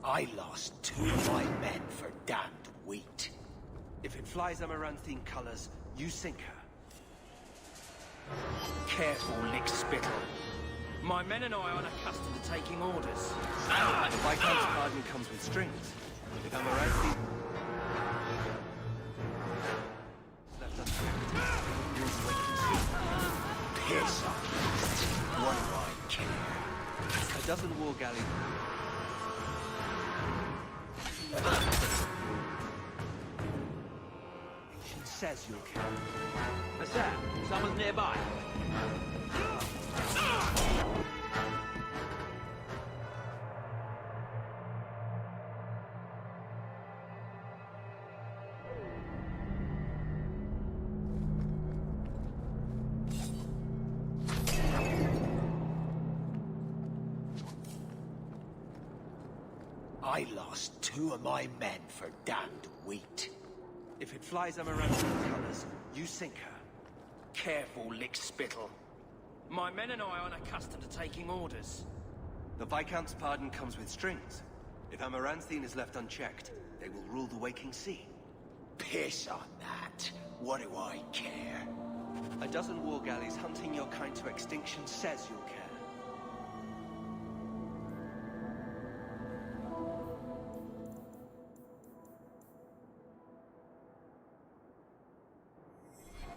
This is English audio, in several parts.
I lost 2 of my men for damned wheat. If it flies amaranthine colors, you sink her. Careful, lick spittle. My men and I aren't accustomed to taking orders. The Viscount's pardon comes with strings. If amaranthine... left unchecked, rules the waking sea. Piss off. What do I care? A dozen war galleys... She says you'll kill. What's that? Someone's nearby. I lost 2 of my men for damned wheat. If it flies amaranthine colors, you sink her. Careful, lick spittle. My men and I aren't accustomed to taking orders. The Viscount's pardon comes with strings. If amaranthine is left unchecked, they will rule the waking sea. Piss on that. What do I care? A dozen war galleys hunting your kind to extinction says you'll care.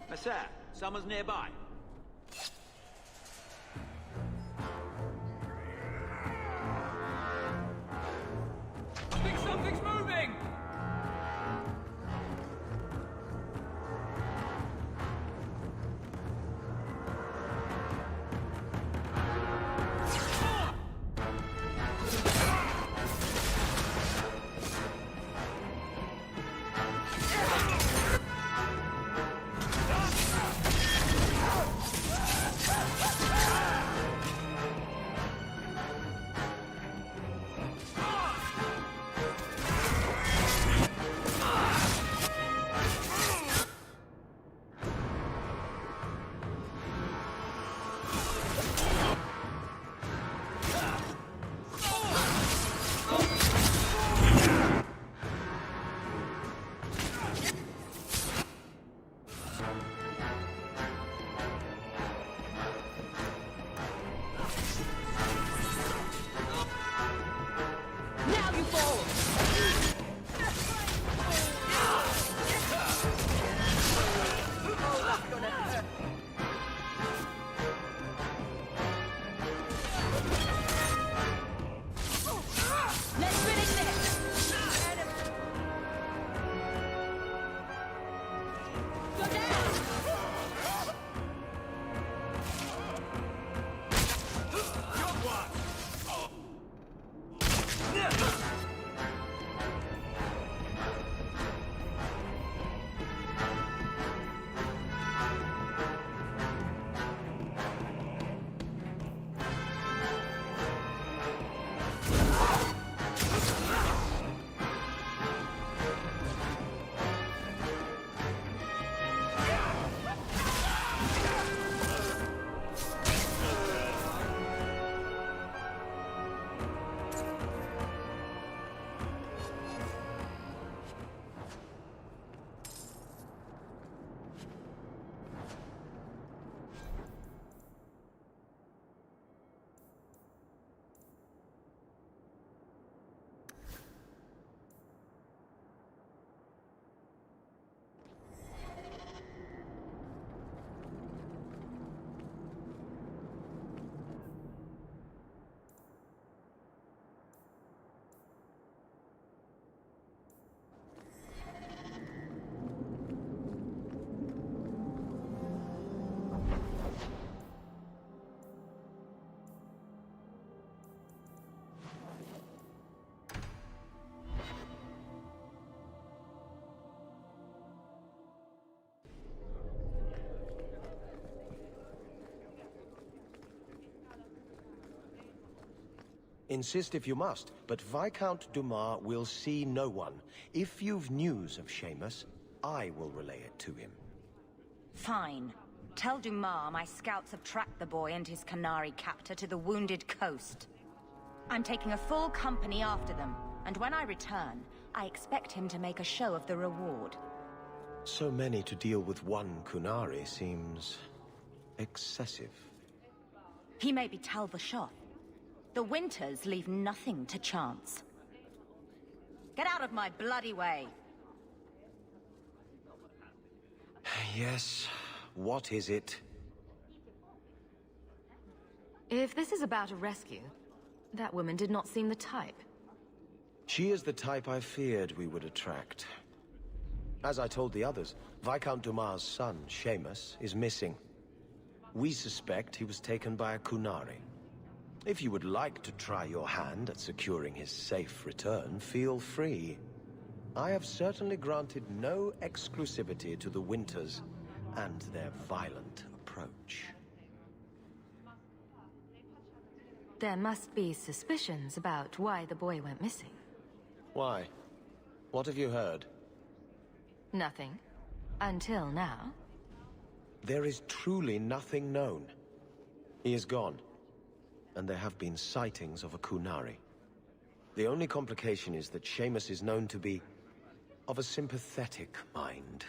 What's that? Someone's nearby. I think something's moving! Insist if you must, but Viscount Dumas will see no one. If you've news of Seamus, I will relay it to him. Fine. Tell Dumas my scouts have tracked the boy and his Canary captor to the wounded coast. I'm taking a full company after them. And when I return, I expect him to make a show of the reward. So many to deal with one Kunari seems excessive. He may be Tal Vashoth. The Winters leave nothing to chance. Get out of my bloody way! Yes, what is it? If this is about a rescue, that woman did not seem the type. She is the type I feared we would attract. As I told the others, Viscount Dumas' son, Seamus, is missing. We suspect he was taken by a Kunari. If you would like to try your hand at securing his safe return, feel free. I have certainly granted no exclusivity to the Winters and their violent approach. There must be suspicions about why the boy went missing. Why? What have you heard? Nothing. Until now. There is truly nothing known. He is gone. And there have been sightings of a Kunari. The only complication is that Seamus is known to be of a sympathetic mind.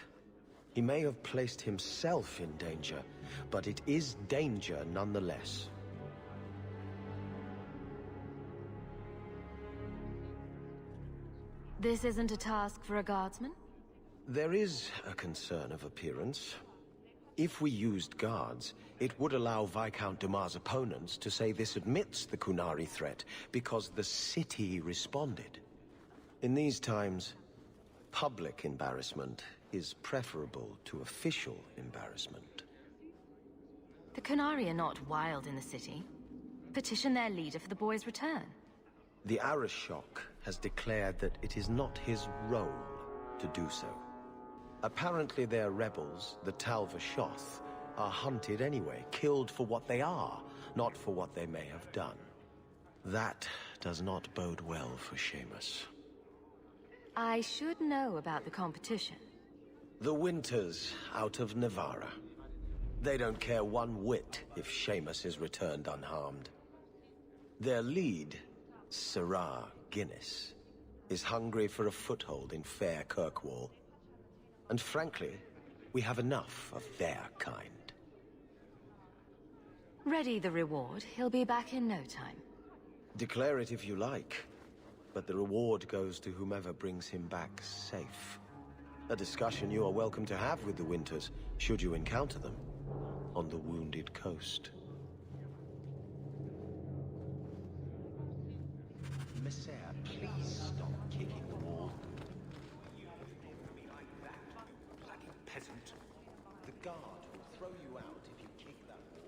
He may have placed himself in danger, but it is danger nonetheless. This isn't a task for a guardsman? There is a concern of appearance. If we used guards, it would allow Viscount Dumas' opponents to say this admits the Kunari threat, because the city responded. In these times, public embarrassment is preferable to official embarrassment. The Kunari are not wild in the city. Petition their leader for the boy's return. The Arishok has declared that it is not his role to do so. Apparently their rebels, the Tal Vashoth, are hunted anyway, killed for what they are, not for what they may have done. That does not bode well for Seamus. I should know about the competition. The Winters out of Navarra. They don't care one whit if Seamus is returned unharmed. Their lead, Sirrah Guinness, is hungry for a foothold in fair Kirkwall. And frankly, we have enough of their kind. Ready the reward. He'll be back in no time. Declare it if you like, but the reward goes to whomever brings him back safe. A discussion you are welcome to have with the Winters, should you encounter them on the Wounded Coast. Messer, please stop kicking the wall. Bloody peasant. The guard will throw you out if you kick that wall.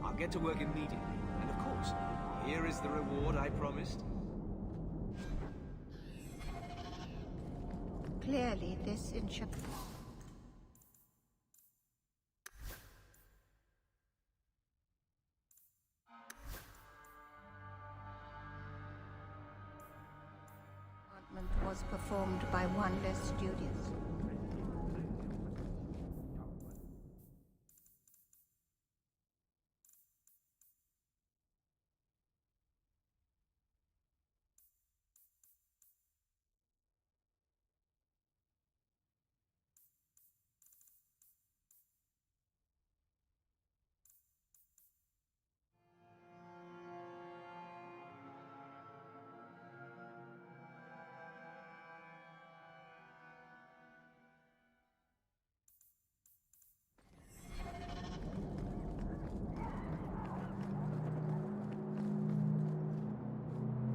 I'll get to work immediately. And of course, here is the reward I promised. Clearly, this was performed by one less studious.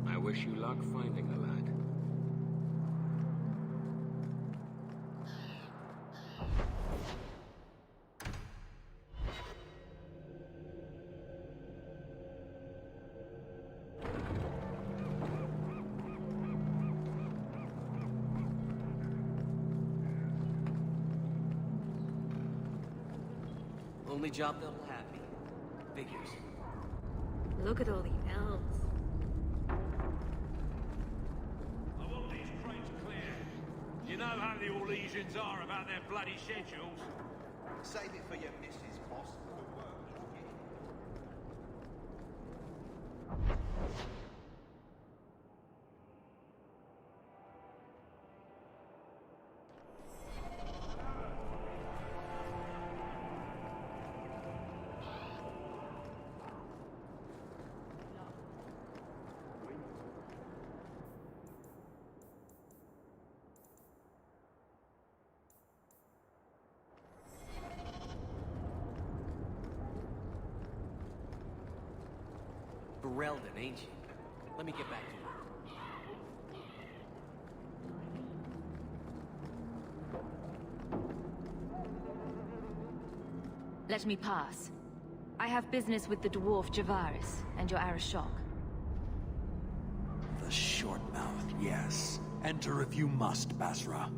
I wish you luck finding the lad. only job they'll have me. Figures. Look at all the elves. I want these crates clear. You know how the Orlesians are about their bloody schedules. Save it for your missus, boss. The work is getting... Ferelden, ain't you? Let me get back to work. Let me pass. I have business with the dwarf Javaris and your Arashok. The short mouth, yes. Enter if you must, Basra.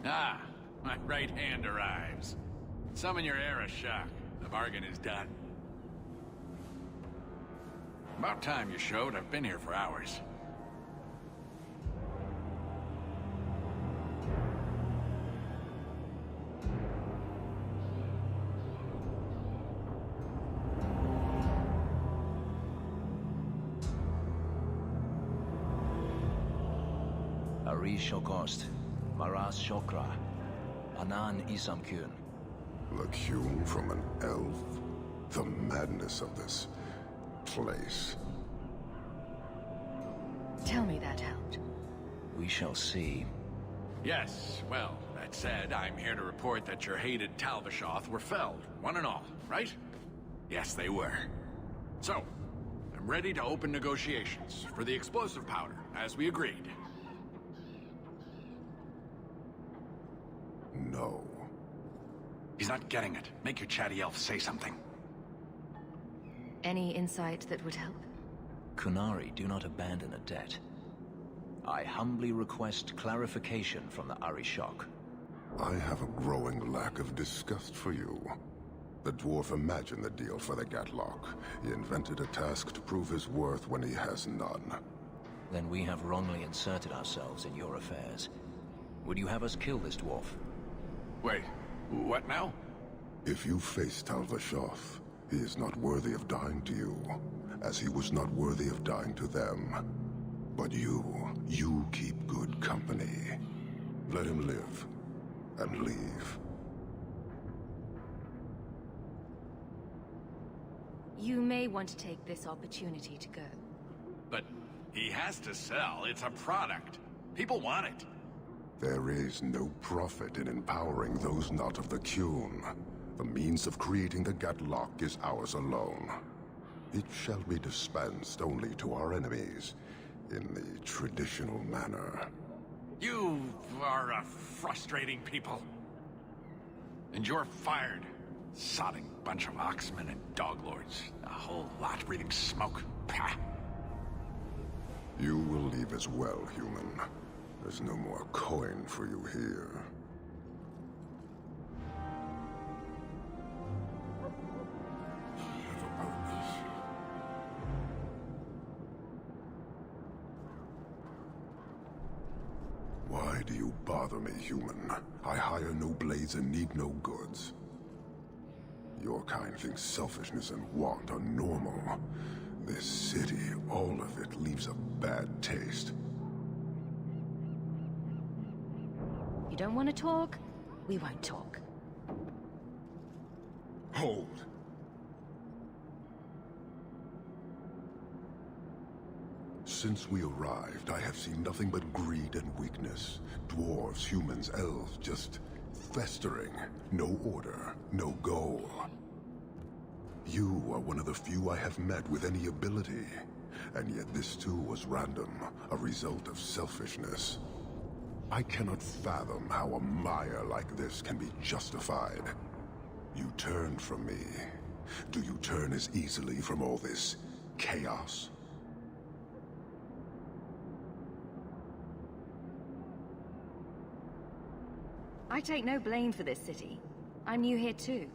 Ah, my right hand arrives. Summon your Arashok. The bargain is done. About time you showed. I've been here for hours. Ari Shokost, Maras Shokra, Anan Isamkun. The hewn from an elf? The madness of this place. Tell me that helped. We shall see. Yes, well, that said, I'm here to report that your hated Talvishoth were felled, one and all, right? Yes, they were. So, I'm ready to open negotiations for the explosive powder, as we agreed. No. He's not getting it. Make your chatty elf say something. Any insight that would help? Kunari do not abandon a debt. I humbly request clarification from the Arishok. I have a growing lack of disgust for you. The dwarf imagined the deal for the Gatlock. He invented a task to prove his worth when he has none. Then we have wrongly inserted ourselves in your affairs. Would you have us kill this dwarf? Wait, what now? If you face Talvishoth, he is not worthy of dying to you, as he was not worthy of dying to them. But you keep good company. Let him live, and leave. You may want to take this opportunity to go. But he has to sell. It's a product. People want it. There is no profit in empowering those not of the Qun. The means of creating the Gatlock is ours alone. It shall be dispensed only to our enemies, in the traditional manner. You are a frustrating people. And you're fired. Sodding bunch of oxmen and dog lords. A whole lot breathing smoke. Pah. You will leave as well, human. There's no more coin for you here. Why do you bother me, human? I hire no blades and need no goods. Your kind thinks selfishness and want are normal. This city, all of it, leaves a bad taste. You don't want to talk? We won't talk. Hold. Since we arrived, I have seen nothing but greed and weakness. Dwarves, humans, elves, just festering. No order, no goal. You are one of the few I have met with any ability. And yet this too was random, a result of selfishness. I cannot fathom how a mire like this can be justified. You turned from me. Do you turn as easily from all this chaos? I take no blame for this city. I'm new here too.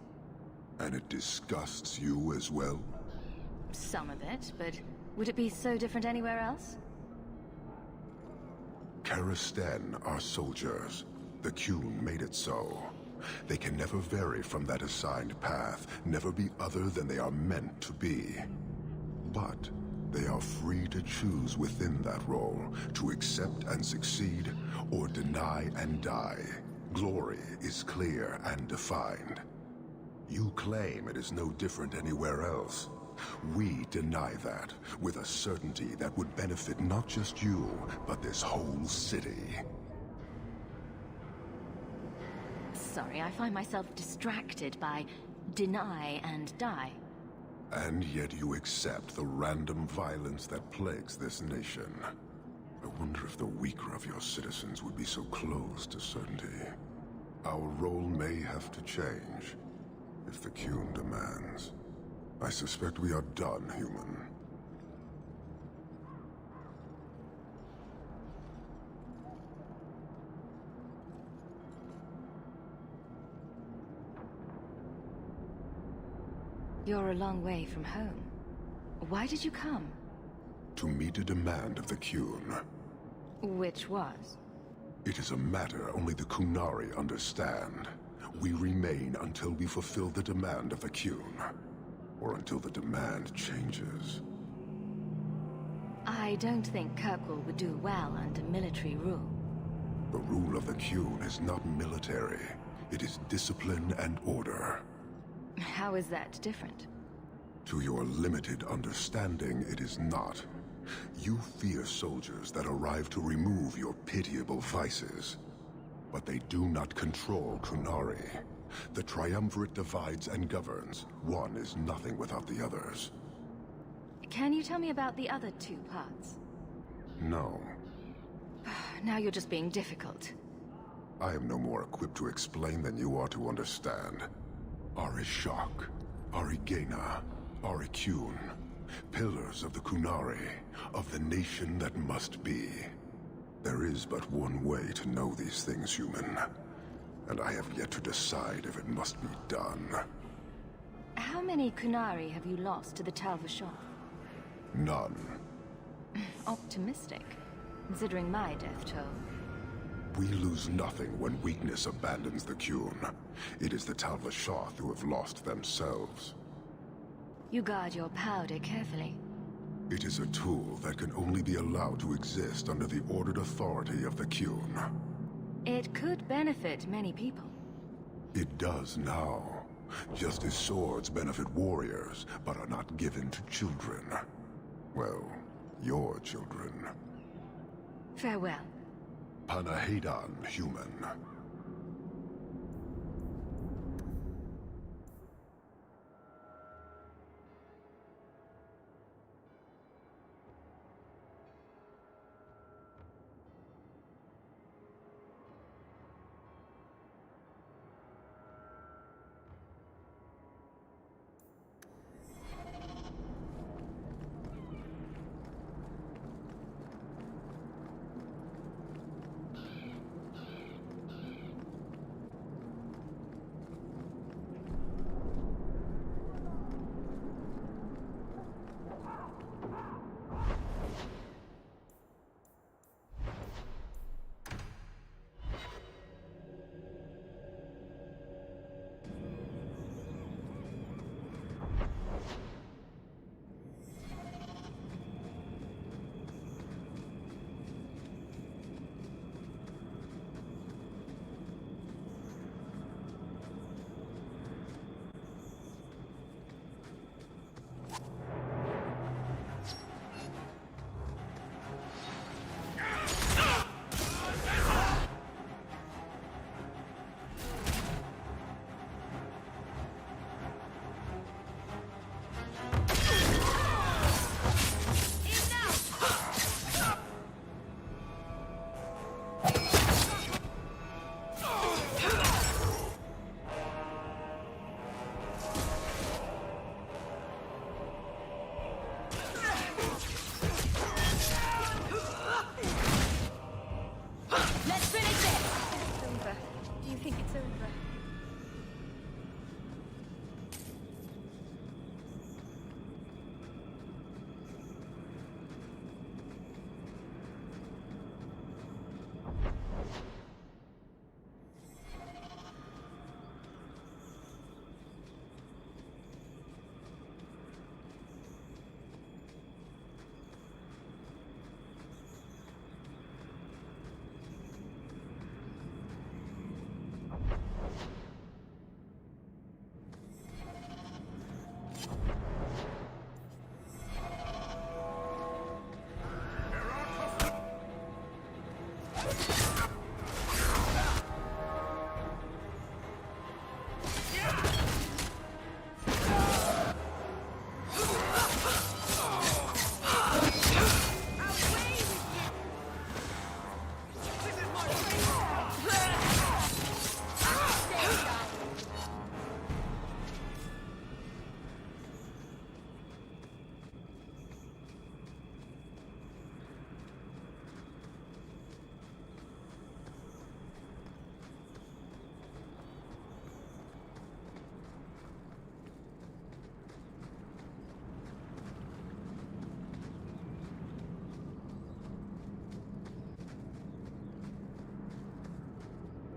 And it disgusts you as well? Some of it, but would it be so different anywhere else? Karisten are soldiers. The Qun made it so. They can never vary from that assigned path, never be other than they are meant to be. But they are free to choose within that role, to accept and succeed, or deny and die. Glory is clear and defined. You claim it is no different anywhere else. We deny that, with a certainty that would benefit not just you, but this whole city. Sorry, I find myself distracted by deny and die. And yet you accept the random violence that plagues this nation. I wonder if the weaker of your citizens would be so close to certainty. Our role may have to change, if the Qun demands. I suspect we are done, human. You're a long way from home. Why did you come? To meet a demand of the Qun. Which was? It is a matter only the Qunari understand. We remain until we fulfill the demand of the Qun. Or until the demand changes. I don't think Kirkwall would do well under military rule. The rule of the Qun is not military. It is discipline and order. How is that different? To your limited understanding, it is not. You fear soldiers that arrive to remove your pitiable vices. But they do not control Qunari. The Triumvirate divides and governs. One is nothing without the others. Can you tell me about the other two parts? No. Now you're just being difficult. I am no more equipped to explain than you are to understand. Arishok, Arigena, Ariqun, pillars of the Qunari, of the nation that must be. There is but one way to know these things, human. And I have yet to decide if it must be done. How many Qunari have you lost to the Tal-Vashoth? None. Optimistic, considering my death toll. We lose nothing when weakness abandons the Qun. It is the Tal-Vashoth who have lost themselves. You guard your powder carefully. It is a tool that can only be allowed to exist under the ordered authority of the Qun. It could benefit many people. It does now. Just as swords benefit warriors, but are not given to children. Well, your children. Farewell. Panahedan, human.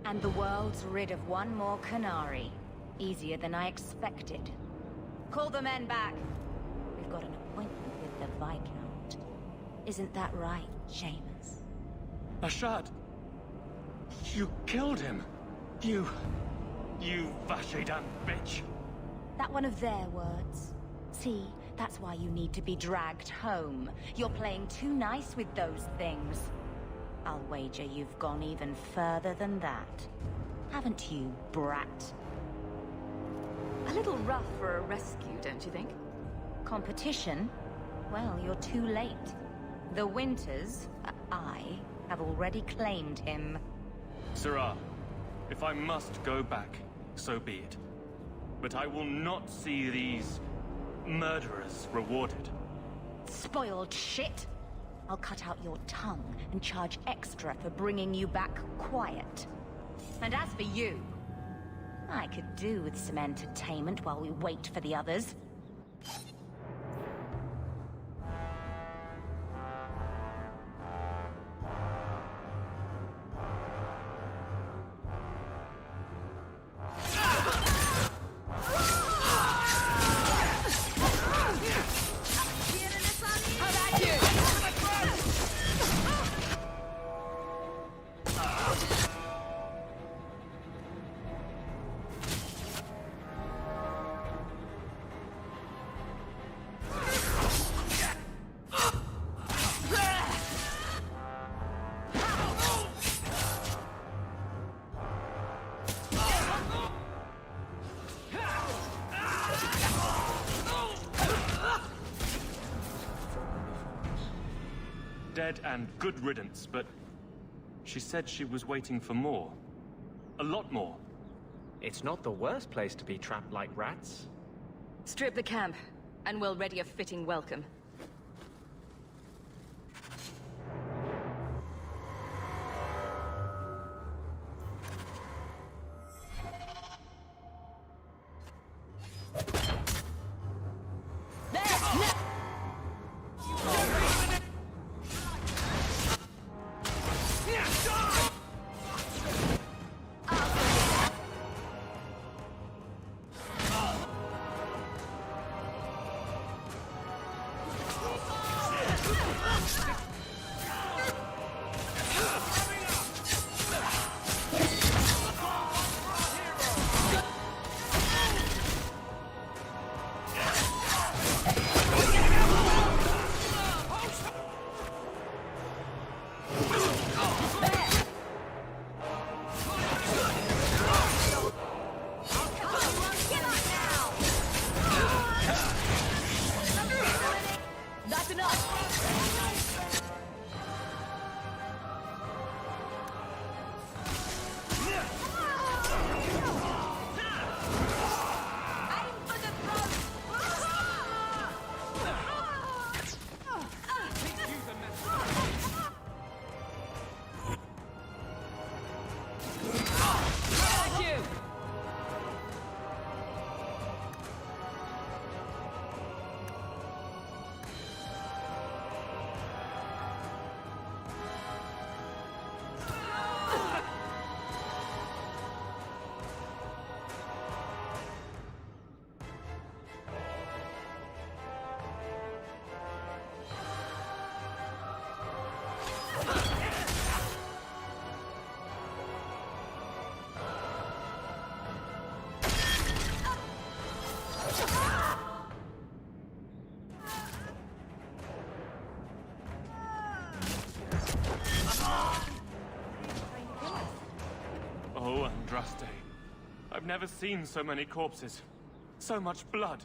And the world's rid of one more Canary. Easier than I expected. Call the men back. We've got an appointment with the Viscount. Isn't that right, Seamus? Ashad! You killed him! You Vashedan bitch! That one of their words. See, that's why you need to be dragged home. You're playing too nice with those things. I'll wager you've gone even further than that. Haven't you, brat? A little rough for a rescue, don't you think? Competition? Well, you're too late. The Winters, I, have already claimed him. Sirrah, if I must go back, so be it. But I will not see these murderers rewarded. Spoiled shit! I'll cut out your tongue and charge extra for bringing you back quiet. And as for you, I could do with some entertainment while we wait for the others. Dead and good riddance, but she said she was waiting for more. A lot more. It's not the worst place to be trapped like rats. Strip the camp, and we'll ready a fitting welcome. Oh, Andraste. I've never seen so many corpses. So much blood.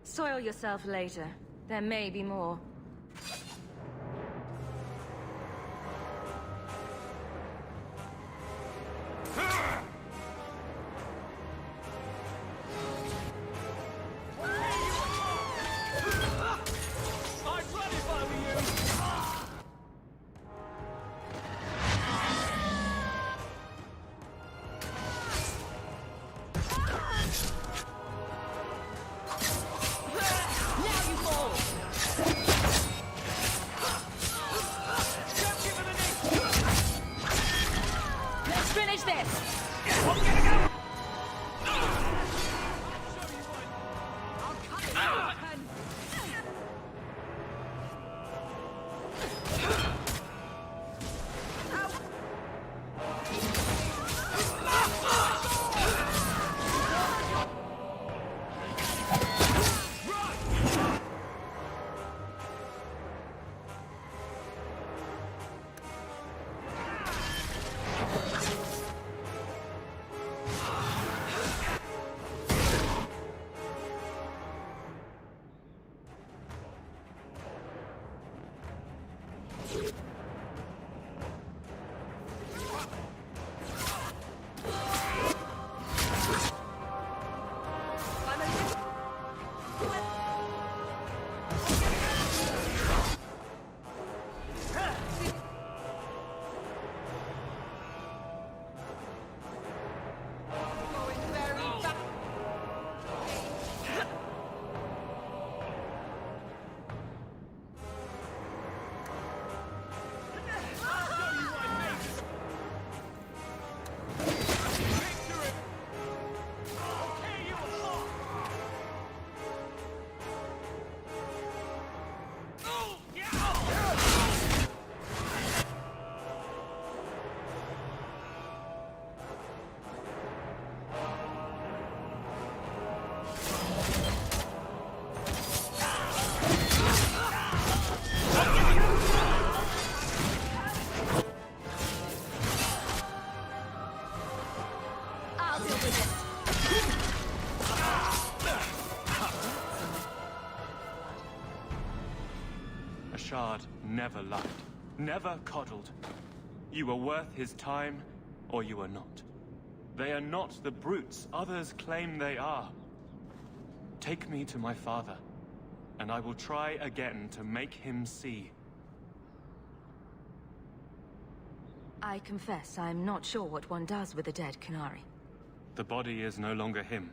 Soil yourself later. There may be more. Now you fall! Shard never lied, never coddled. You were worth his time, or you are not. They are not the brutes others claim they are. Take me to my father, and I will try again to make him see. I confess, I'm not sure what one does with a dead Kunari. The body is no longer him,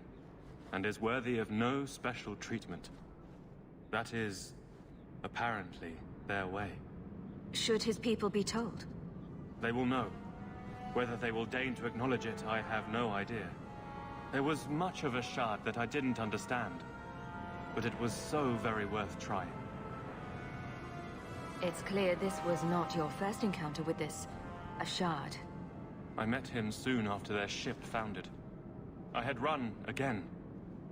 and is worthy of no special treatment. That is, apparently, their way. Should his people be told? They will know. Whether they will deign to acknowledge it, I have no idea. There was much of a shard that I didn't understand, but it was so very worth trying. It's clear this was not your first encounter with this, a shard. I met him soon after their ship foundered. I had run again,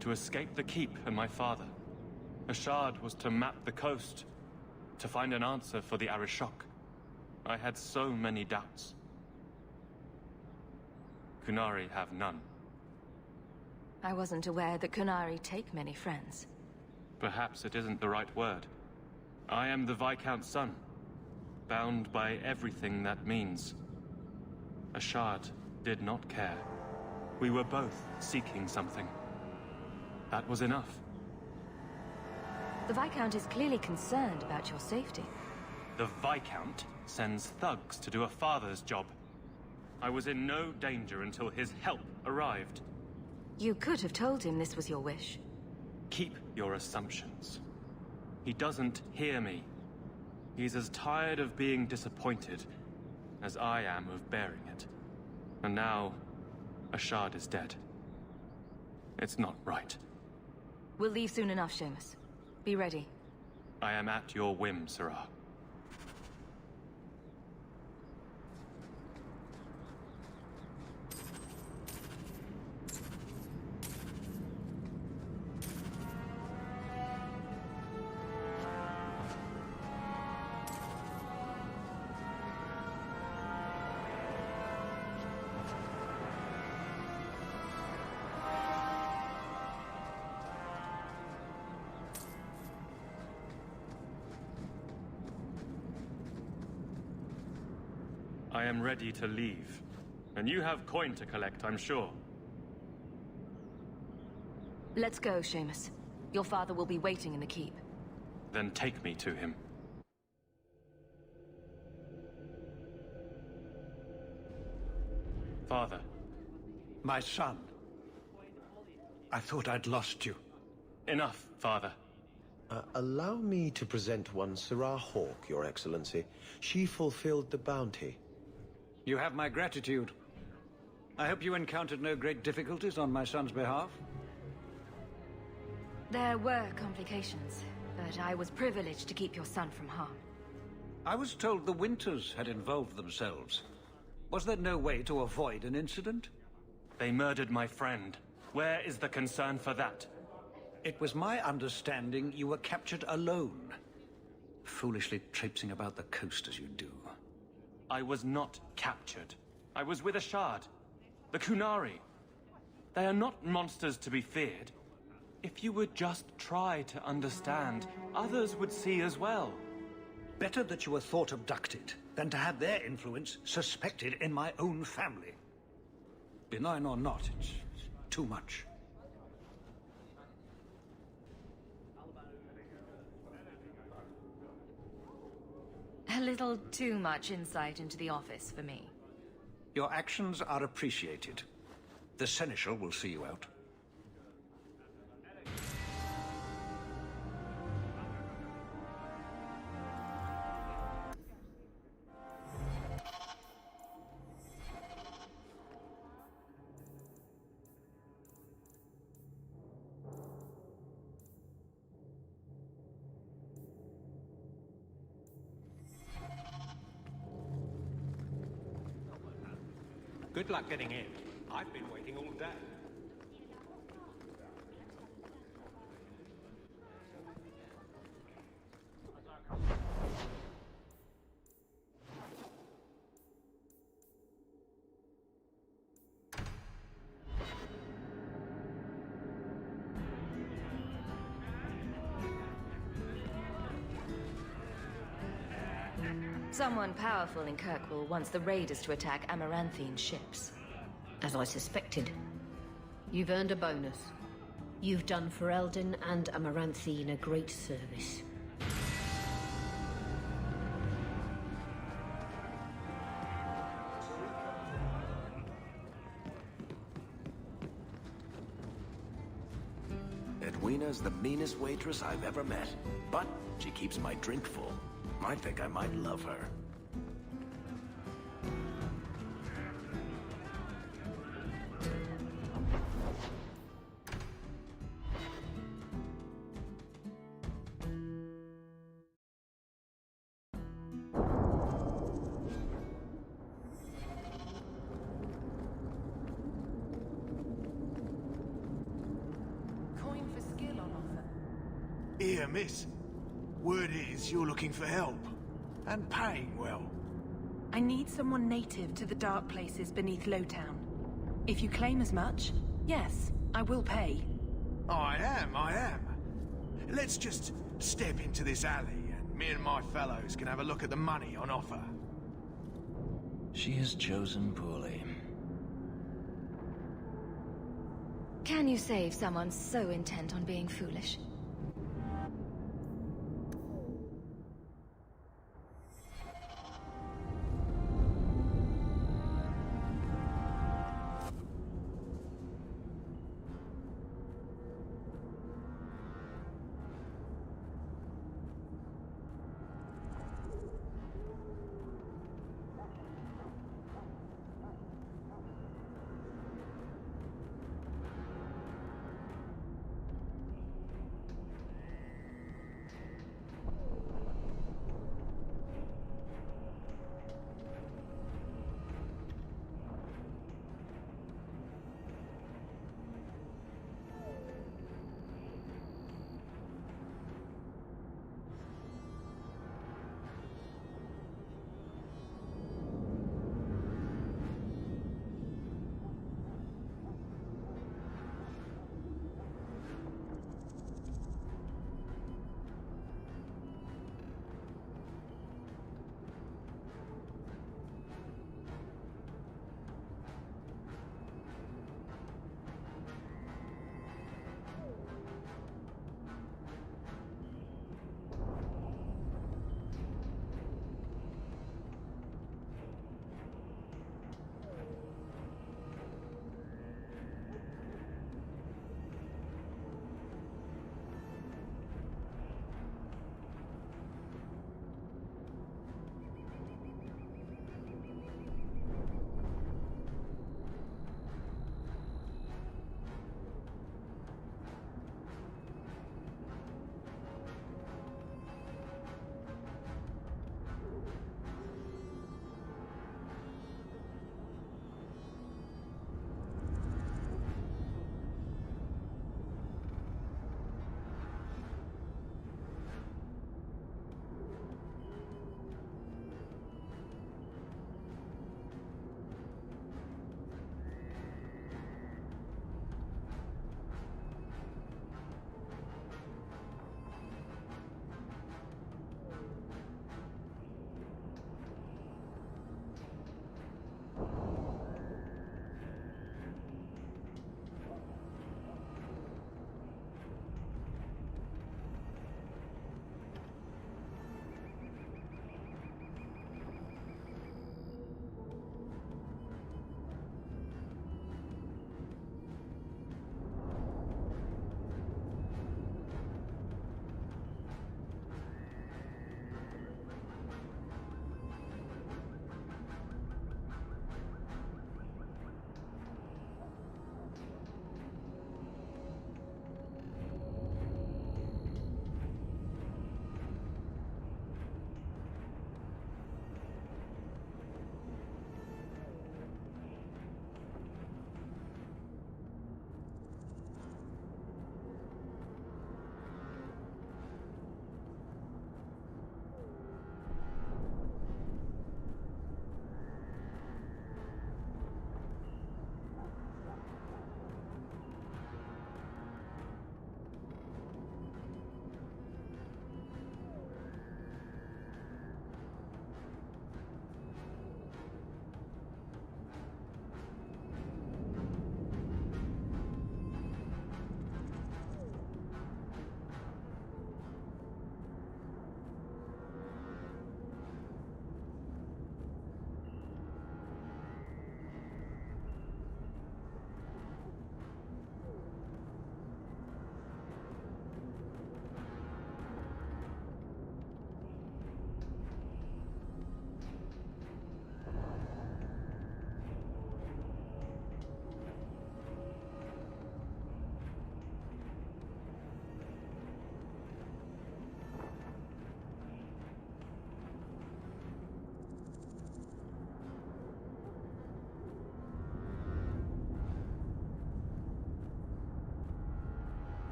to escape the keep and my father. A shard was to map the coast, to find an answer for the Arishok. I had so many doubts. Kunari have none. I wasn't aware that Kunari take many friends. Perhaps it isn't the right word. I am the Viscount's son, bound by everything that means. A shard did not care. We were both seeking something. That was enough. The Viscount is clearly concerned about your safety. The Viscount sends thugs to do a father's job. I was in no danger until his help arrived. You could have told him this was your wish. Keep your assumptions. He doesn't hear me. He's as tired of being disappointed as I am of bearing it. And now, a shard is dead. It's not right. We'll leave soon enough, Seamus. Be ready. I am at your whim, Sirrah. I am ready to leave. And you have coin to collect, I'm sure. Let's go, Seamus. Your father will be waiting in the keep. Then take me to him. Father. My son. I thought I'd lost you. Enough, Father. Allow me to present one Sirrah Hawk, Your Excellency. She fulfilled the bounty. You have my gratitude. I hope you encountered no great difficulties on my son's behalf. There were complications, but I was privileged to keep your son from harm. I was told the Winters had involved themselves. Was there no way to avoid an incident? They murdered my friend. Where is the concern for that? It was my understanding you were captured alone. Foolishly traipsing about the coast as you do. I was not captured. I was with a shard. The Kunari. They are not monsters to be feared. If you would just try to understand, others would see as well. Better that you were thought abducted than to have their influence suspected in my own family. Benign or not, it's too much. A little too much insight into the office for me. Your actions are appreciated. The Seneschal will see you out. Good luck getting in. I've been waiting all day. Someone powerful in Kirkwall wants the raiders to attack Amaranthine ships. As I suspected. You've earned a bonus. You've done Ferelden and Amaranthine a great service. Edwina's the meanest waitress I've ever met, but she keeps my drink full. I think I might love her. Coin for skill on offer. Here, miss. Word is you're looking for help. And paying well. I need someone native to the dark places beneath Lowtown. If you claim as much, yes, I will pay. I am. Let's just step into this alley and me and my fellows can have a look at the money on offer. She has chosen poorly. Can you save someone so intent on being foolish?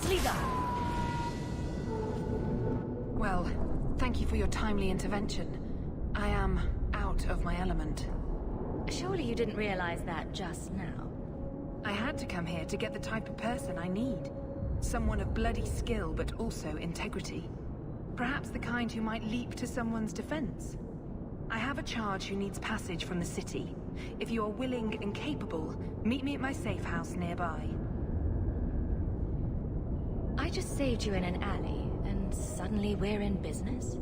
Sliga! Well, thank you for your timely intervention. I am out of my element. Surely you didn't realize that just now. I had to come here to get the type of person I need. Someone of bloody skill, but also integrity. Perhaps the kind who might leap to someone's defense. I have a charge who needs passage from the city. If you are willing and capable, meet me at my safe house nearby. I just saved you in an alley, and suddenly we're in business?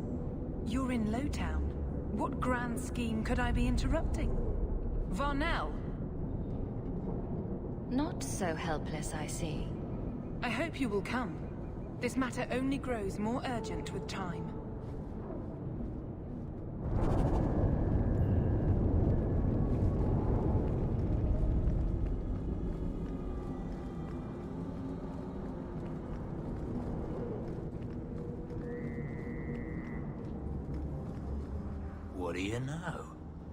You're in Lowtown. What grand scheme could I be interrupting? Varnell? Not so helpless, I see. I hope you will come. This matter only grows more urgent with time. What do you know?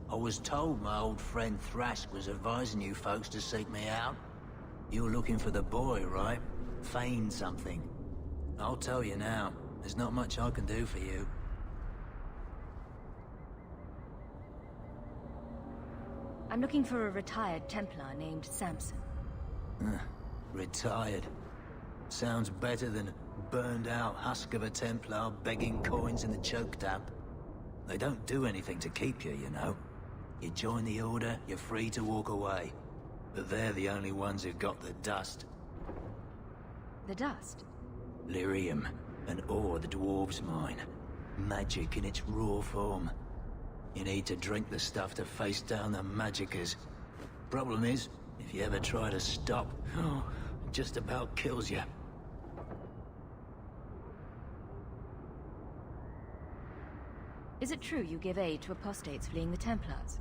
I was told my old friend Thrask was advising you folks to seek me out. You're looking for the boy, right? Feign something. I'll tell you now, there's not much I can do for you. I'm looking for a retired Templar named Samson. Retired. Sounds better than burned-out husk of a Templar begging coins in the choke tap. They don't do anything to keep you, you know. You join the Order, you're free to walk away. But they're the only ones who've got the dust. The dust? Lyrium, an ore the dwarves mine. Magic in its raw form. You need to drink the stuff to face down the magicers. Problem is, if you ever try to stop, it just about kills you. Is it true you give aid to apostates fleeing the Templars?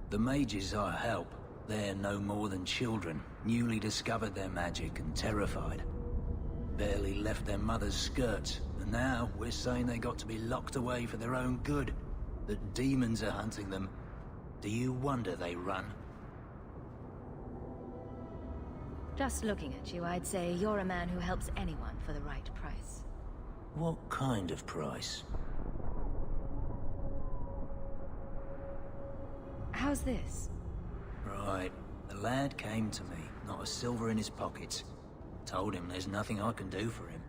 The mages I help, they're no more than children, newly discovered their magic and terrified. Barely left their mother's skirts, and now we're saying they got to be locked away for their own good. That demons are hunting them. Do you wonder they run? Just looking at you, I'd say you're a man who helps anyone for the right price. What kind of price? How's this? Right. The lad came to me, not a silver in his pockets. Told him there's nothing I can do for him.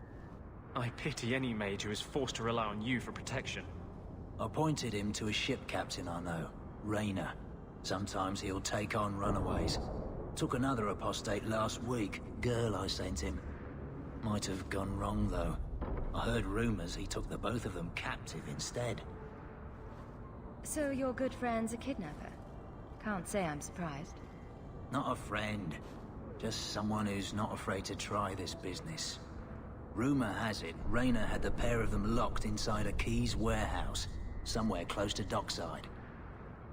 I pity any mage who is forced to rely on you for protection. I pointed him to a ship captain I know, Rayner. Sometimes he'll take on runaways. Took another apostate last week, girl I sent him. Might have gone wrong though. I heard rumors he took the both of them captive instead. So your good friend's a kidnapper? Can't say I'm surprised. Not a friend. Just someone who's not afraid to try this business. Rumor has it, Rayner had the pair of them locked inside a Keys warehouse, somewhere close to dockside.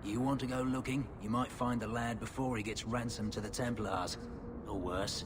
You want to go looking? You might find the lad before he gets ransomed to the Templars. Or worse.